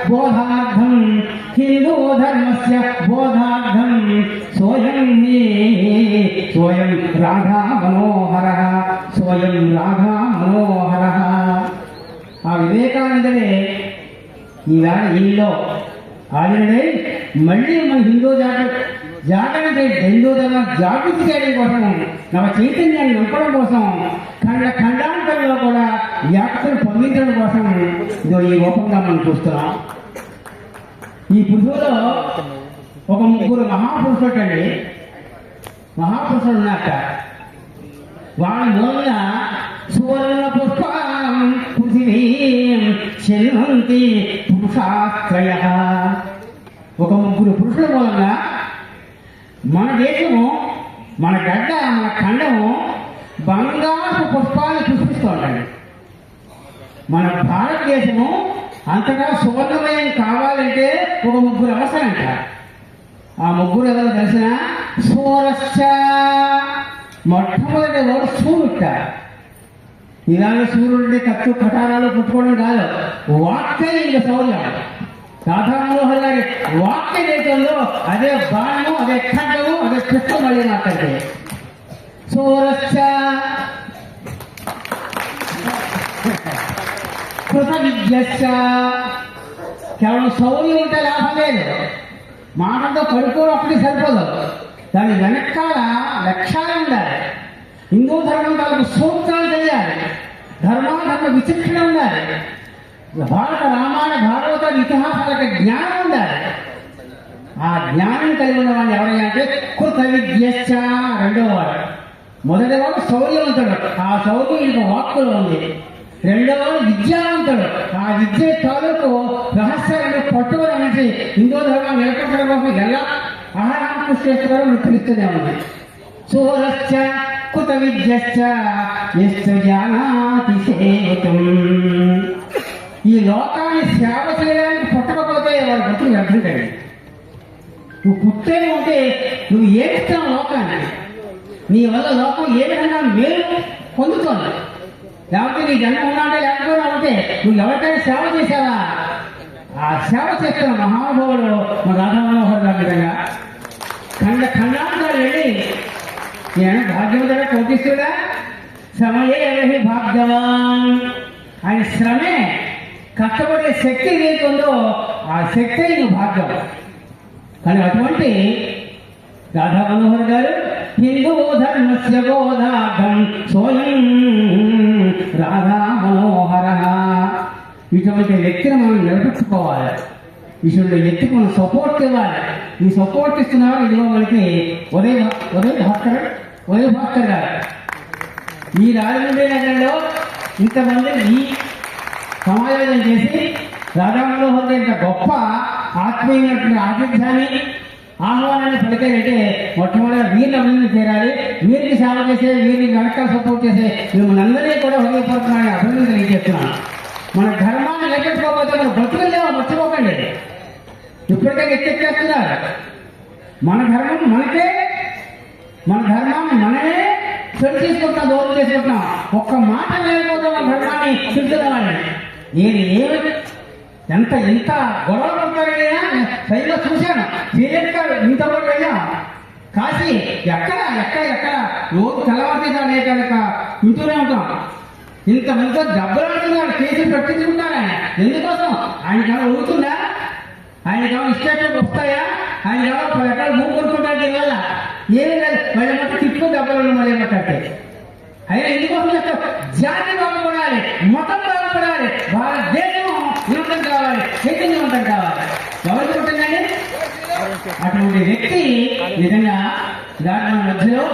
బోధార్థం హిందూ ధర్మస్య బోధార్థం స్వయం రాధా మనోహర స్వయం రాధా మనోహర. ఆ వివేకానందనే ఈవేళ ఈలో ఆయననే మళ్ళీ మన జాగరణ హిందూ ధర్మ జాగృతి చేయడం కోసం, నవ చైతన్యాన్ని నింపడం కోసం, ఖండాంతరంలో కూడా వ్యాప్తులు పొందించడం కోసం ఇదో ఈ రూపంగా మనం చూస్తున్నాం. ఈ పురుషులో ఒక ముగ్గురు మహాపురుషులు ఉన్నాక వాళ్ళ మూలంగా సువర్ణ పుష్పం పృథివీం శల్వంతి పురుషాశ్రయ. ఒక ముగ్గురు పురుషుల మూలంగా మన దేశము, మన గడ్డ, మన ఖండము బంగారు పుష్పాలు పుష్పిస్తూ ఉంటాయి. మన భారతదేశము అంతగా సువర్ణమయం కావాలంటే ఒక ముగ్గురు అవసరంట. ఆ ముగ్గురు ఎవరు తెలిసిన సూరశ్చ. మొట్టమొదటి వాడు సూర్యుట. ఇలాగ సూర్యుడి కత్తు కటారాలు పుట్టుకోవడం కాదు, వాక్య ఇంకా శౌర్యం. రాధా మనోహర్ గారి వాక్య దేశంలో అదే బాణము, అదే ఖండము, అదే పుష్పం మళ్ళీ మాట్లాడితే సూరశ్చ కృత విద్యశ్చ. కేవలం శౌర్యం ఉంటే లాభం లేదు. మాటలతో పడుకోవడం ఒకటి సరిపోదు, దాని వెనకాల లక్ష్యాలు ఉండాలి. హిందూ ధర్మం తాలూకు సూత్రాలు తెలియాలి, ధర్మ విచక్షణ ఉండాలి, భారత రామాయణ భాగవత ఇతిహాసాల జ్ఞానం ఉండాలి. ఆ జ్ఞానం కలిగి ఉన్న వాళ్ళు ఎవరైనా అంటే కృత విద్యశ్చ రెండవ వాడు. మొదటివాడు శౌర్యవంతుడు, ఆ శౌర్యం ఇంక వాక్కులో ఉంది. రెండవవాడు విద్యావంతుడు, ఆ విద్య తాలూకు రహస్యాలను పట్టుబడి నుంచి హిందూ ధర్మాన్ని నిలబెట్టడం కోసం ఎలా ఆహారం కృషి చేస్తున్నారో మీకు తెలుస్తూనే ఉంది. సూరశ్చ కృత విద్యశ్చ యస్తు జానాతి సేతుం. ఈ లోకాన్ని సేవ చేయడానికి పుట్టకపోతే వాడు బతుకు వ్యర్థం కాదు. నువ్వు పుట్టే ఉంటే నువ్వు ఏమిస్తావు లోకాన్ని, నీ వల్ల లోకం ఏ విధంగా మేలు పొందుతోంది. లేకపోతే నీ జన్మ ఉన్నాడే లేకపోతే ఉంటే నువ్వు ఎవరికైనా సేవ చేశావా? ఆ సేవ చేస్తున్న మహానుభావుడు మన రాధా మనోహర్ గారి విధంగా ఖండాంతరాలు వెళ్ళి నేను భాగ్యవంతుడా కోటిస్తుడా శ్రమయే భాగ్యవాన్. ఆయన శ్రమే, కష్టపడే శక్తి ఏదైతుందో ఆ శక్తి నువ్వు భాగ్యం. కానీ అటువంటి రాధా మనోహర్ గారు హిందూ ధర్మస్య బోధార్థం స్వయం రాధా మనోహర. ఇటువంటి వ్యక్తిని మనం నిలబెట్టుకోవాలి, ఇటువంటి వ్యక్తికి మనం సపోర్ట్ ఇవ్వాలి. ఈ సపోర్ట్ ఇస్తున్నారు ఇదిగో మనకి ఉదయ భాస్కర్ గారు. ఈ రాజమండ్రి నగరంలో ఇంతమంది ఈ సమావేశం చేసి రాధా మనోహర్ ఇంత గొప్ప ఆత్మీయమైనటువంటి ఆతిథ్యాన్ని ఆహ్వానాన్ని పలికారంటే మొట్టమొదటి వీరిని అభివృద్ధి చేయాలి. వీరికి సేవ చేసే, వీరిని వెనకాల సపోర్ట్ చేసే మిమ్మల్ని అందరినీ కూడా హృదయపూర్వకమైన అభివృద్ధి తెలియజేస్తున్నాను. మన ధర్మాన్ని లెక్కించుకోకపోతే మన బ్రతుకులేమో మర్చిపోకండి. ఇప్పటికే ఎక్కెక్కేస్తున్నారు. మన ధర్మం మనకే, మన ధర్మాన్ని మనమే చెడు తీసుకుంటున్నాం, దూరం చేసుకుంటున్నాం. ఒక్క మాట లేకపోతే మన ధర్మాన్ని చూస్తున్నామని ఎంత గొడవ పడతారైనా సైడ్లో చూశాను. సీరియస్గా ఇంత కూడా వెళ్ళాం కాశీ. ఎక్కడ రోజు తెల్లవారి అనేక వింటూనే ఉంటాం. ఇంతమందితో దెబ్బలాడుతున్నారు, కేసులు పెట్టించుకుంటారు. ఆయన ఎందుకోసం? ఆయనకేమో ఊరుతుందా? ఆయనకేమో ఇష్టాలు వస్తాయా? ఆయనకేమో ఎక్కడ భూమి కొనుక్కుంటారు దీనివల్ల? ఏమీ లేదు. మళ్ళీ మొత్తం తిప్పుకు దెబ్బలు మళ్ళీ కట్టే. అయినా ఎందుకోసం చెప్తారు? జాతి బాగుపడాలి, మతం బాగుపడాలి, భారతదేశం ఉన్నతం కావాలి, చైతన్యవంతం కావాలి. ఎవరికి ఉంటుందండి? అటువంటి వ్యక్తి నిజంగా దాని మధ్యలో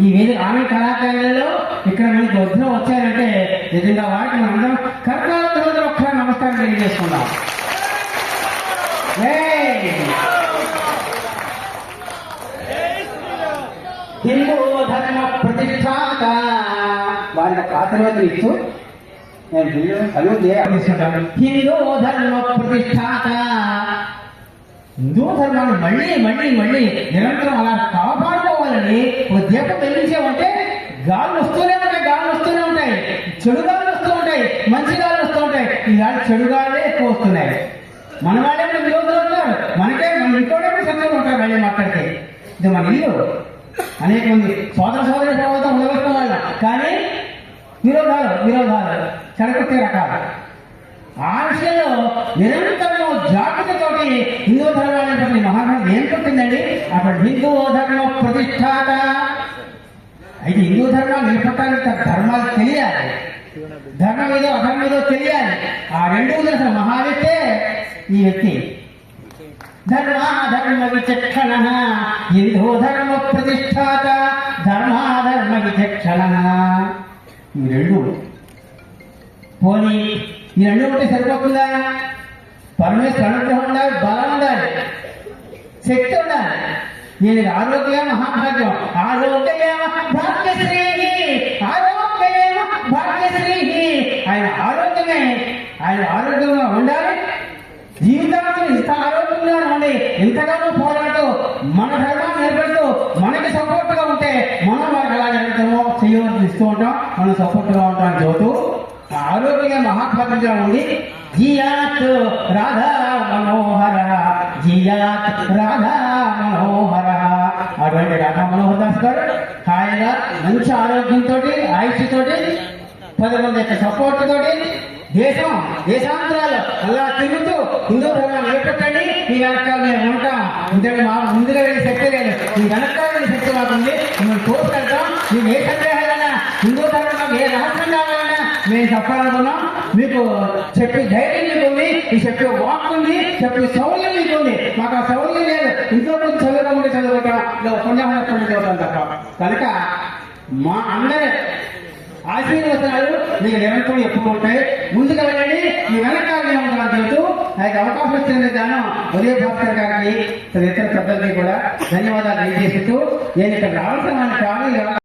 ఈ వేదిక ఆమె కళాకారులలో ఇక్కడ మనకి వద్ద వచ్చారంటే నిజంగా వాటికి మనందరం కర్ణాటక ఒక్క నమస్కారం తెలియజేసుకుందాం. హిందూ ధర్మ ప్రతిష్టాత వారి ఆశీర్వాదం ఇస్తూ హిందూ ధర్మ ప్రతిష్టాత. హిందూ ధర్మాన్ని మళ్ళీ నిరంతరం అలా కాపాడుకోవాలని ఒక దీపం వెలిగించామంటే గాలు వస్తూనే ఉంటాయి, చెడు గాలు వస్తూ ఉంటాయి, మంచి గాలు వస్తూ ఉంటాయి. ఈనాడు చెడు గాలే ఎక్కువ వస్తున్నాయి. మన వాళ్ళే విరోధులు ఉంటారు, మన ఇంకోటే శత్రువులు ఉంటారు. మళ్ళీ మాట్లాడితే ఇది మన ఇల్లు. అనేక మంది సోదర సోదరి ప్రభావం ఉండవలసిన వాళ్ళు, కానీ విరోధాలు చెడగొట్టే రకాలు. ఆ విషయంలో నిరంతరము జాగ్రత్తతోటి హిందూ ధర్మాన్ని మహాత్మ ఏం పుట్టిందండి. అప్పుడు హిందూ ధర్మ ప్రతిష్టాత. అయితే హిందూ ధర్మం నిలబడటానికి ధర్మాలు తెలియాలి, ధర్మం ఏదో అధర్మం ఏదో తెలియాలి. ఆ రెండు అసలు మహావ్యక్తే ఈ వ్యక్తి. ధర్మాధర్మ విచక్షణ హిందూ ధర్మ ప్రతిష్టాత, ధర్మాధర్మ విచక్షణ. ఈ రెండు పోనీ ఈ రెండు ఉంటే సరిపోతుందా? పరమేశ్వర అనుగ్రహం ఉండాలి, బలం ఉండాలి, శక్తి ఉండాలి. నేను ఆరోగ్యం మహాభాగ్యం. ఆరోగ్యమేమ భాగ్యశ్రీ, ఆరోగ్యమేమ భాగ్యశ్రీ. ఆయన ఆరోగ్యంగా ఉండాలి. జీవితాంతం ఇంత ఆరోగ్యంగా ఉండి ఇంతగానో పోరాడుతూ మన ధర్మాన్ని నిలబెడుతూ మనకి సపోర్ట్ గా ఉంటే మనం వారికి ఎలా జరుగుతామో చేయవలసి ఇస్తూ ఉంటాం, మనం సపోర్ట్ గా ఉంటాం చోటు. ఆరోగ్యంగా మహాభాగ్యంగా ఉండి జియాత్ రాధా మనోహర, జియాత్ రాధా మనోహర. అటువంటి రాధా మనోహర్ దాస్ గారు హాయిగా మంచి ఆరోగ్యంతో ఆయుష్తోటి 10 మంది యొక్క సపోర్ట్ తోటి దేశాంతరాలు అలా తిరుగుతూ హిందూ ధర్మాన్ని నిలబెట్టండి. ఈ వెనకాల మేము ఉంటాం. ఎందుకంటే మా ముందుగా వెళ్ళే శక్తి లేదు, ఈ వెనకాల వెళ్ళే శక్తి మాకుంది. మేము తోడుకెళ్తాం. మీకు ఏ సందేహాలైనా హిందూ ధర్మం ఏ రహస్యం కావాలన్నా మేము చెప్పాలనుకున్నాం. మీకు చెప్పే ధైర్యం మీకుంది, ఈ చెప్పే వాక్ ఉంది, చెప్పే సౌర్యం మీకుంది. మాకు ఆ సౌర్యం లేదు. ఇంట్లో కొంచెం చదువుకుంటాం, పుణ్యమైన చదువుతాం తప్ప. కనుక మా అందరూ ఆశీర్వచనాలు మీకు నిరంతరం ఎప్పుడు ఉంటాయి. ముందుకు వెళ్ళండి, ఈ వెనకాల ఉంటామని చెబుతూ నాకు అవకాశం ఇచ్చిన గాను ఉదయ భాస్కర్ గారికి ఇతర పెద్దలకి కూడా ధన్యవాదాలు తెలియజేస్తూ నేను ఇక్కడ రావాల్సిన కాదు.